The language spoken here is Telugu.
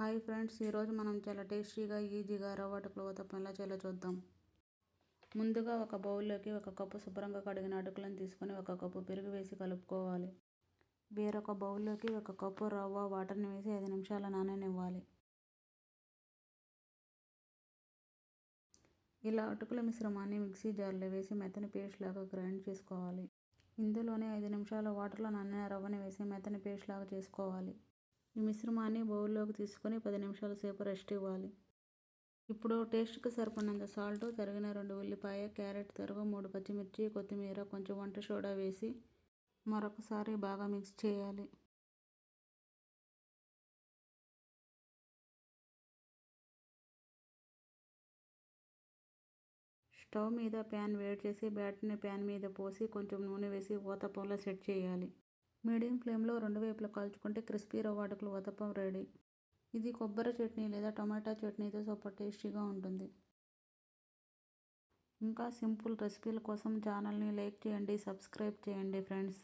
హాయ్ ఫ్రెండ్స్, ఈరోజు మనం చాలా టేస్టీగా ఈజీగా రవ్వ అటుకుల ఊతప్పం ఎలా చేయాలో చూద్దాం. ముందుగా ఒక బౌల్లోకి 1 కప్పు శుభ్రంగా కడిగిన అటుకులను తీసుకొని 1 కప్పు పెరుగు వేసి కలుపుకోవాలి. వేరొక బౌల్లోకి 1 కప్పు రవ్వ వాటర్ని వేసి 5 నిమిషాల నాననివ్వాలి. ఇలా అటుకుల మిశ్రమాన్ని మిక్సీ జార్లో వేసి మెత్తని పేస్ట్ లాగా గ్రైండ్ చేసుకోవాలి. ఇందులోనే 5 నిమిషాలు వాటర్లో నానిన రవ్వని వేసి మెత్తని పేస్ట్ లాగా చేసుకోవాలి. ఈ మిశ్రమాన్ని బౌల్లోకి తీసుకొని 10 నిమిషాల సేపు రెస్ట్ ఇవ్వాలి. ఇప్పుడు టేస్ట్కి సరిపడినంత సాల్ట్, తరిగిన 2 ఉల్లిపాయ, క్యారెట్ తరుగు, 3 పచ్చిమిర్చి, కొత్తిమీర, కొంచెం వంట సోడా వేసి మరొకసారి బాగా మిక్స్ చేయాలి. స్టవ్ మీద ప్యాన్ వేడి చేసి బ్యాటర్ని ప్యాన్ మీద పోసి కొంచెం నూనె వేసి ఊతప్పంలో సెట్ చేయాలి. మీడియం ఫ్లేమ్లో 2 వైపులా కాల్చుకుంటే క్రిస్పీ రవ్వ అటుకుల ఊతప్పం రెడీ. ఇది కొబ్బరి చట్నీ లేదా టమాటా చట్నీతో సూపర్ టేస్టీగా ఉంటుంది. ఇంకా సింపుల్ రెసిపీల కోసం ఛానల్ని లైక్ చేయండి, సబ్స్క్రైబ్ చేయండి ఫ్రెండ్స్.